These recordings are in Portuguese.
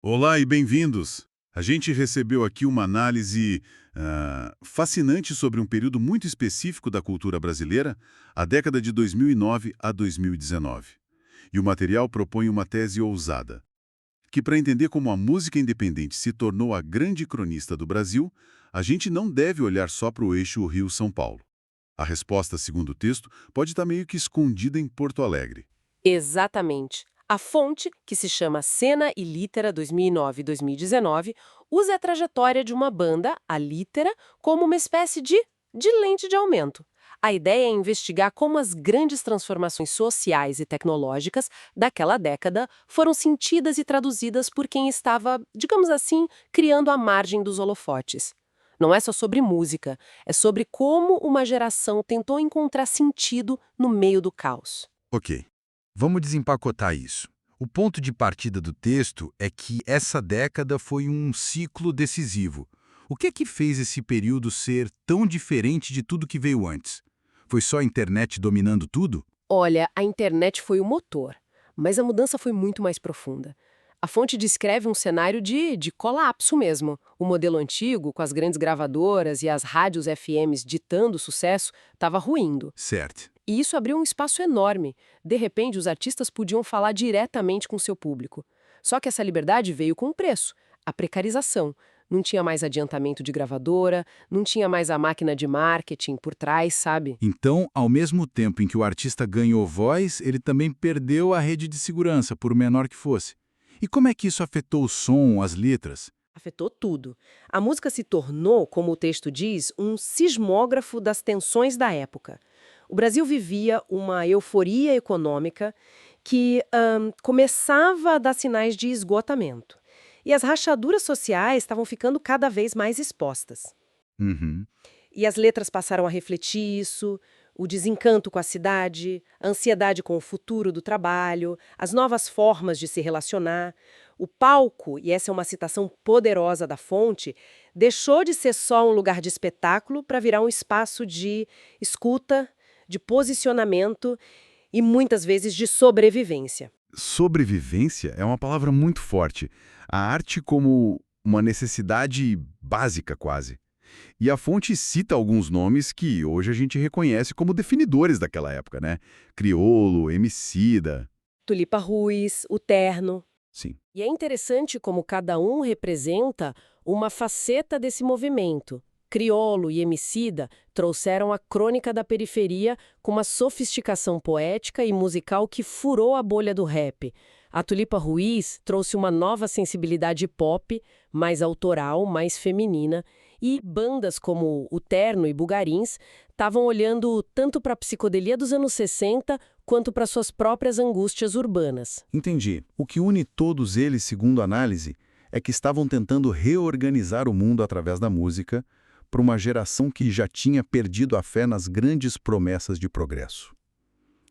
Olá e bem-vindos! A gente recebeu aqui uma análise fascinante sobre um período muito específico da cultura brasileira, a década de 2009 a 2019. E o material propõe uma tese ousada, que para entender como a música independente se tornou a grande cronista do Brasil, a gente não deve olhar só para o eixo Rio-São Paulo. A resposta, segundo o texto, pode estar meio que escondida em Porto Alegre. Exatamente. A fonte, que se chama Cena e Litera 2009 e 2019, usa a trajetória de uma banda, a Litera, como uma espécie de lente de aumento. A ideia é investigar como as grandes transformações sociais e tecnológicas daquela década foram sentidas e traduzidas por quem estava, digamos assim, criando a margem dos holofotes. Não é só sobre música, é sobre como uma geração tentou encontrar sentido no meio do caos. Ok, vamos desempacotar isso. O ponto de partida do texto é que essa década foi um ciclo decisivo. O que é que fez esse período ser tão diferente de tudo que veio antes? Foi só a internet dominando tudo? Olha, a internet foi o motor, mas a mudança foi muito mais profunda. A fonte descreve um cenário de colapso mesmo. O modelo antigo, com as grandes gravadoras e as rádios FMs ditando sucesso, estava ruindo. Certo. E isso abriu um espaço enorme. De repente, os artistas podiam falar diretamente com seu público. Só que essa liberdade veio com um preço, a precarização. Não tinha mais adiantamento de gravadora, não tinha mais a máquina de marketing por trás, sabe? Então, ao mesmo tempo em que o artista ganhou voz, ele também perdeu a rede de segurança, por menor que fosse. E como é que isso afetou o som, as letras? Afetou tudo. A música se tornou, como o texto diz, um sismógrafo das tensões da época. O Brasil vivia uma euforia econômica que começava a dar sinais de esgotamento. E as rachaduras sociais estavam ficando cada vez mais expostas. Uhum. E as letras passaram a refletir isso, o desencanto com a cidade, a ansiedade com o futuro do trabalho, as novas formas de se relacionar. O palco, e essa é uma citação poderosa da fonte, deixou de ser só um lugar de espetáculo para virar um espaço de escuta, de posicionamento e muitas vezes de sobrevivência. Sobrevivência é uma palavra muito forte. A arte como uma necessidade básica, quase. E a fonte cita alguns nomes que hoje a gente reconhece como definidores daquela época, né? Criolo, Emicida. Tulipa Ruiz, o Terno. Sim. E é interessante como cada um representa uma faceta desse movimento. Criolo e Emicida trouxeram a crônica da periferia com uma sofisticação poética e musical que furou a bolha do rap. A Tulipa Ruiz trouxe uma nova sensibilidade pop, mais autoral, mais feminina, e bandas como o Terno e Bugarins estavam olhando tanto para a psicodelia dos anos 60 quanto para suas próprias angústias urbanas. Entendi. O que une todos eles, segundo a análise, é que estavam tentando reorganizar o mundo através da música para uma geração que já tinha perdido a fé nas grandes promessas de progresso.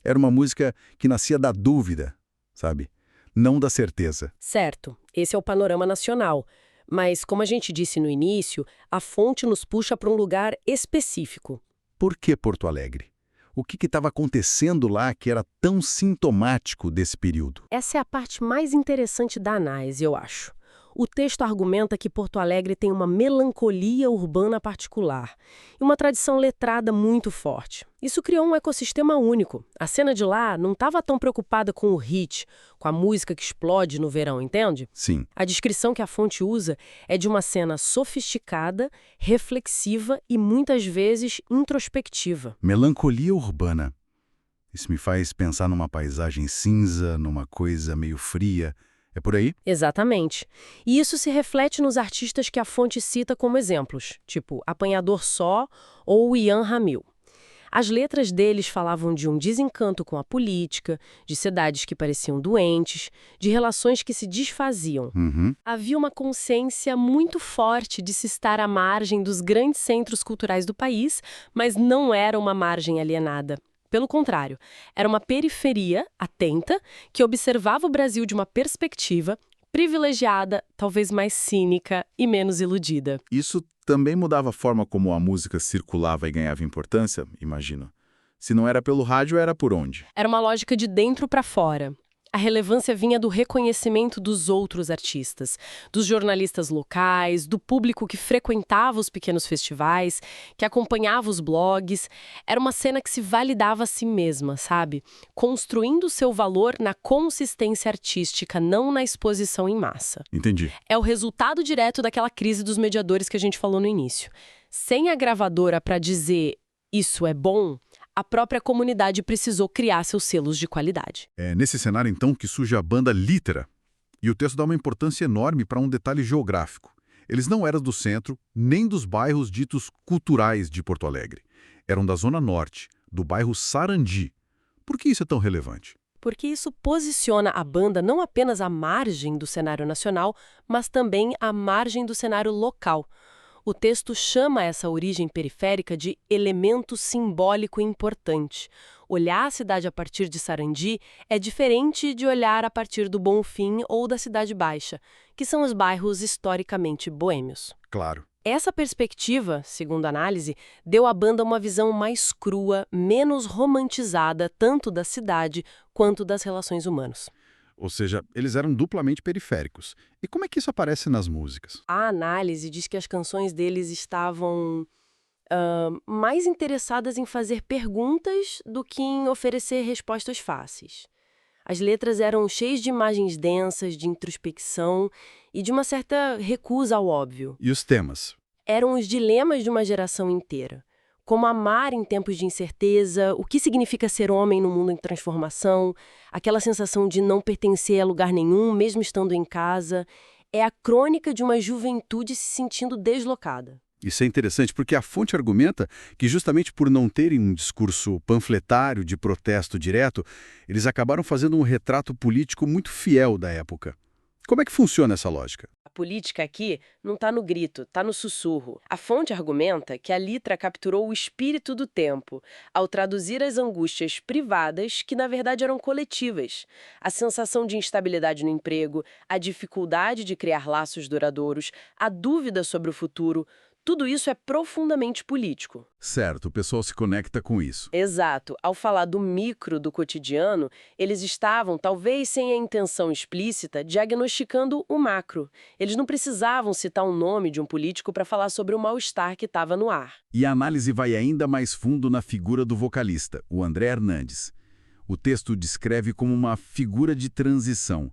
Era uma música que nascia da dúvida, sabe? Não da certeza. Certo, esse é o panorama nacional. Mas, como a gente disse no início, a fonte nos puxa para um lugar específico. Por que Porto Alegre? O que estava acontecendo lá que era tão sintomático desse período? Essa é a parte mais interessante da análise, eu acho. O texto argumenta que Porto Alegre tem uma melancolia urbana particular e uma tradição letrada muito forte. Isso criou um ecossistema único. A cena de lá não estava tão preocupada com o hit, com a música que explode no verão, entende? Sim. A descrição que a fonte usa é de uma cena sofisticada, reflexiva e muitas vezes introspectiva. Melancolia urbana. Isso me faz pensar numa paisagem cinza, numa coisa meio fria. É por aí? Exatamente. E isso se reflete nos artistas que a fonte cita como exemplos, tipo Apanhador Só ou Ian Ramil. As letras deles falavam de um desencanto com a política, de cidades que pareciam doentes, de relações que se desfaziam. Uhum. Havia uma consciência muito forte de se estar à margem dos grandes centros culturais do país, mas não era uma margem alienada. Pelo contrário, era uma periferia atenta que observava o Brasil de uma perspectiva privilegiada, talvez mais cínica e menos iludida. Isso também mudava a forma como a música circulava e ganhava importância, imagino. Se não era pelo rádio, era por onde? Era uma lógica de dentro para fora. A relevância vinha do reconhecimento dos outros artistas, dos jornalistas locais, do público que frequentava os pequenos festivais, que acompanhava os blogs. Era uma cena que se validava a si mesma, sabe? Construindo seu valor na consistência artística, não na exposição em massa. Entendi. É o resultado direto daquela crise dos mediadores que a gente falou no início. Sem a gravadora para dizer isso é bom, a própria comunidade precisou criar seus selos de qualidade. É nesse cenário, então, que surge a banda Litera. E o texto dá uma importância enorme para um detalhe geográfico. Eles não eram do centro, nem dos bairros ditos culturais de Porto Alegre. Eram da Zona Norte, do bairro Sarandi. Por que isso é tão relevante? Porque isso posiciona a banda não apenas à margem do cenário nacional, mas também à margem do cenário local. O texto chama essa origem periférica de elemento simbólico importante. Olhar a cidade a partir de Sarandi é diferente de olhar a partir do Bonfim ou da Cidade Baixa, que são os bairros historicamente boêmios. Claro. Essa perspectiva, segundo a análise, deu à banda uma visão mais crua, menos romantizada tanto da cidade quanto das relações humanas. Ou seja, eles eram duplamente periféricos. E como é que isso aparece nas músicas? A análise diz que as canções deles estavam mais interessadas em fazer perguntas do que em oferecer respostas fáceis. As letras eram cheias de imagens densas, de introspecção e de uma certa recusa ao óbvio. E os temas? Eram os dilemas de uma geração inteira. Como amar em tempos de incerteza, o que significa ser homem num mundo em transformação, aquela sensação de não pertencer a lugar nenhum, mesmo estando em casa. É a crônica de uma juventude se sentindo deslocada. Isso é interessante porque a fonte argumenta que justamente por não terem um discurso panfletário de protesto direto, eles acabaram fazendo um retrato político muito fiel da época. Como é que funciona essa lógica? A política aqui não está no grito, está no sussurro. A fonte argumenta que a Litera capturou o espírito do tempo ao traduzir as angústias privadas que, na verdade, eram coletivas. A sensação de instabilidade no emprego, a dificuldade de criar laços duradouros, a dúvida sobre o futuro. Tudo isso é profundamente político. Certo, o pessoal se conecta com isso. Exato. Ao falar do micro do cotidiano, eles estavam, talvez sem a intenção explícita, diagnosticando o macro. Eles não precisavam citar o nome de um político para falar sobre o mal-estar que estava no ar. E a análise vai ainda mais fundo na figura do vocalista, o André Hernandes. O texto descreve como uma figura de transição.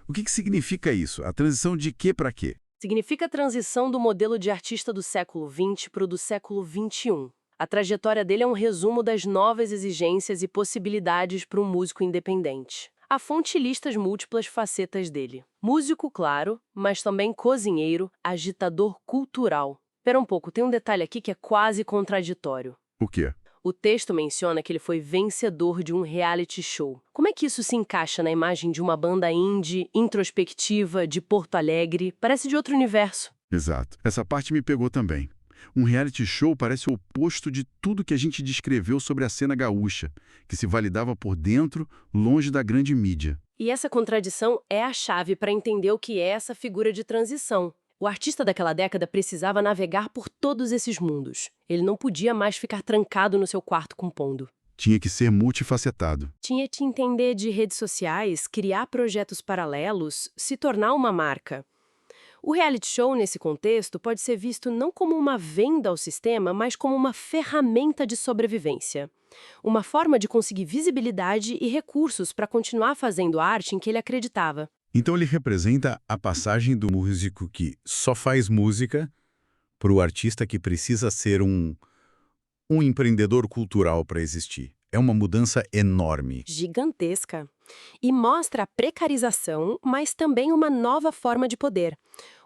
O que significa isso? A transição de quê para quê? Significa a transição do modelo de artista do século XX para o do século XXI. A trajetória dele é um resumo das novas exigências e possibilidades para um músico independente. A fonte lista as múltiplas facetas dele. Músico, claro, mas também cozinheiro, agitador cultural. Espera um pouco, tem um detalhe aqui que é quase contraditório. O quê? O texto menciona que ele foi vencedor de um reality show. Como é que isso se encaixa na imagem de uma banda indie, introspectiva, de Porto Alegre? Parece de outro universo. Exato. Essa parte me pegou também. Um reality show parece o oposto de tudo que a gente descreveu sobre a cena gaúcha, que se validava por dentro, longe da grande mídia. E essa contradição é a chave para entender o que é essa figura de transição. O artista daquela década precisava navegar por todos esses mundos. Ele não podia mais ficar trancado no seu quarto compondo. Tinha que ser multifacetado. Tinha que entender de redes sociais, criar projetos paralelos, se tornar uma marca. O reality show, nesse contexto, pode ser visto não como uma venda ao sistema, mas como uma ferramenta de sobrevivência. Uma forma de conseguir visibilidade e recursos para continuar fazendo a arte em que ele acreditava. Então ele representa a passagem do músico que só faz música para o artista que precisa ser um empreendedor cultural para existir. É uma mudança enorme. Gigantesca. E mostra a precarização, mas também uma nova forma de poder.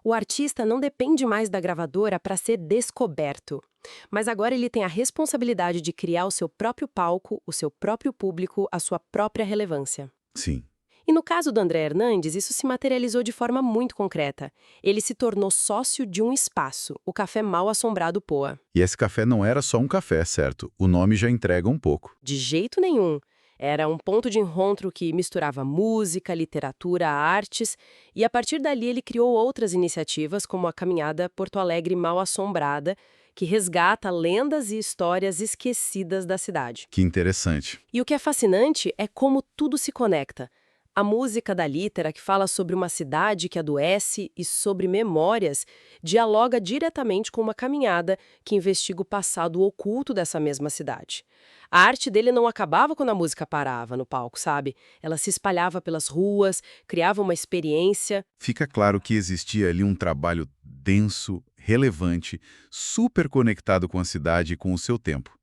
O artista não depende mais da gravadora para ser descoberto. Mas agora ele tem a responsabilidade de criar o seu próprio palco, o seu próprio público, a sua própria relevância. Sim. E no caso do André Hernandes, isso se materializou de forma muito concreta. Ele se tornou sócio de um espaço, o Café Mal Assombrado Poa. E esse café não era só um café, certo? O nome já entrega um pouco. De jeito nenhum. Era um ponto de encontro que misturava música, literatura, artes, e a partir dali ele criou outras iniciativas, como a caminhada Porto Alegre Mal Assombrada, que resgata lendas e histórias esquecidas da cidade. Que interessante. E o que é fascinante é como tudo se conecta. A música da Lítera, que fala sobre uma cidade que adoece e sobre memórias, dialoga diretamente com uma caminhada que investiga o passado oculto dessa mesma cidade. A arte dele não acabava quando a música parava no palco, sabe? Ela se espalhava pelas ruas, criava uma experiência. Fica claro que existia ali um trabalho denso, relevante, super conectado com a cidade e com o seu tempo.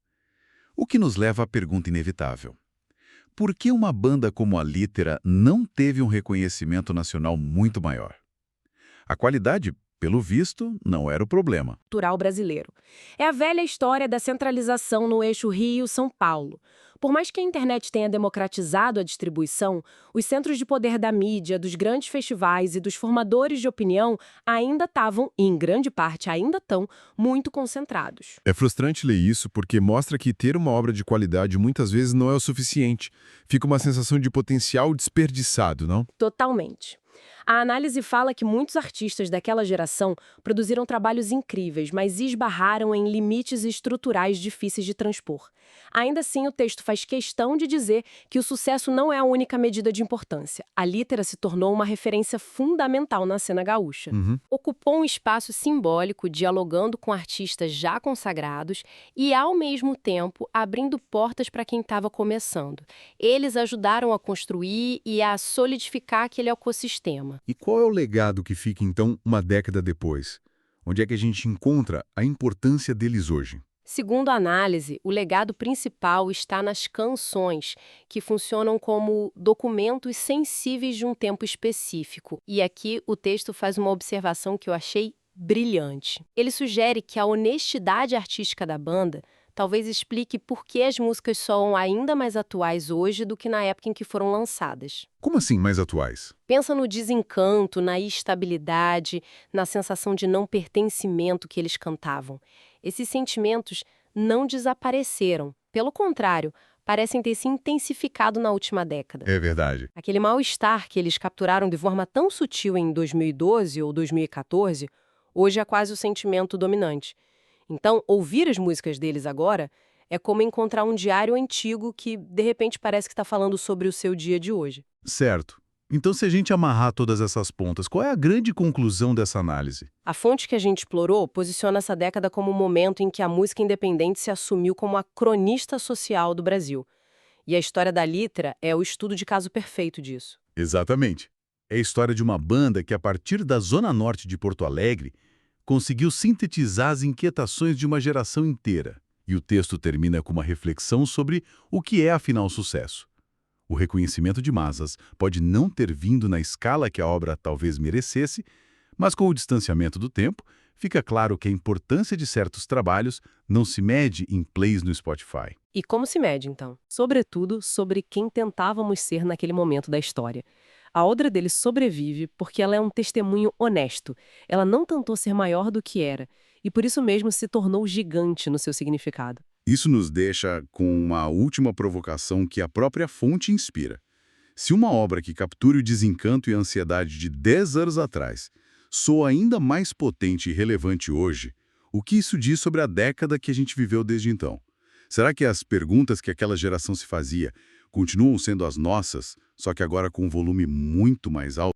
O que nos leva à pergunta inevitável. Por que uma banda como a Lítera não teve um reconhecimento nacional muito maior? A qualidade, pelo visto, não era o problema. Cultural brasileiro. É a velha história da centralização no eixo Rio-São Paulo. Por mais que a internet tenha democratizado a distribuição, os centros de poder da mídia, dos grandes festivais e dos formadores de opinião ainda estavam, e em grande parte ainda estão, muito concentrados. É frustrante ler isso porque mostra que ter uma obra de qualidade muitas vezes não é o suficiente. Fica uma sensação de potencial desperdiçado, não? Totalmente. A análise fala que muitos artistas daquela geração produziram trabalhos incríveis, mas esbarraram em limites estruturais difíceis de transpor. Ainda assim, o texto faz questão de dizer que o sucesso não é a única medida de importância. A Lítera se tornou uma referência fundamental na cena gaúcha. Ocupou um espaço simbólico, dialogando com artistas já consagrados e, ao mesmo tempo, abrindo portas para quem estava começando. Eles ajudaram a construir e a solidificar aquele ecossistema. E qual é o legado que fica, então, uma década depois? Onde é que a gente encontra a importância deles hoje? Segundo a análise, o legado principal está nas canções, que funcionam como documentos sensíveis de um tempo específico. E aqui o texto faz uma observação que eu achei brilhante. Ele sugere que a honestidade artística da banda talvez explique por que as músicas soam ainda mais atuais hoje do que na época em que foram lançadas. Como assim mais atuais? Pensa no desencanto, na instabilidade, na sensação de não pertencimento que eles cantavam. Esses sentimentos não desapareceram. Pelo contrário, parecem ter se intensificado na última década. É verdade. Aquele mal-estar que eles capturaram de forma tão sutil em 2012 ou 2014, hoje é quase o sentimento dominante. Então, ouvir as músicas deles agora é como encontrar um diário antigo que, de repente, parece que está falando sobre o seu dia de hoje. Certo. Então, se a gente amarrar todas essas pontas, qual é a grande conclusão dessa análise? A fonte que a gente explorou posiciona essa década como o momento em que a música independente se assumiu como a cronista social do Brasil. E a história da Lítera é o estudo de caso perfeito disso. Exatamente. É a história de uma banda que, a partir da zona norte de Porto Alegre, conseguiu sintetizar as inquietações de uma geração inteira. E o texto termina com uma reflexão sobre o que é, afinal, sucesso. O reconhecimento de massas pode não ter vindo na escala que a obra talvez merecesse, mas com o distanciamento do tempo, fica claro que a importância de certos trabalhos não se mede em plays no Spotify. E como se mede, então? Sobretudo sobre quem tentávamos ser naquele momento da história. A obra dele sobrevive porque ela é um testemunho honesto. Ela não tentou ser maior do que era, e por isso mesmo se tornou gigante no seu significado. Isso nos deixa com uma última provocação que a própria fonte inspira. Se uma obra que capture o desencanto e a ansiedade de 10 anos atrás soa ainda mais potente e relevante hoje, o que isso diz sobre a década que a gente viveu desde então? Será que as perguntas que aquela geração se fazia continuam sendo as nossas, só que agora com um volume muito mais alto?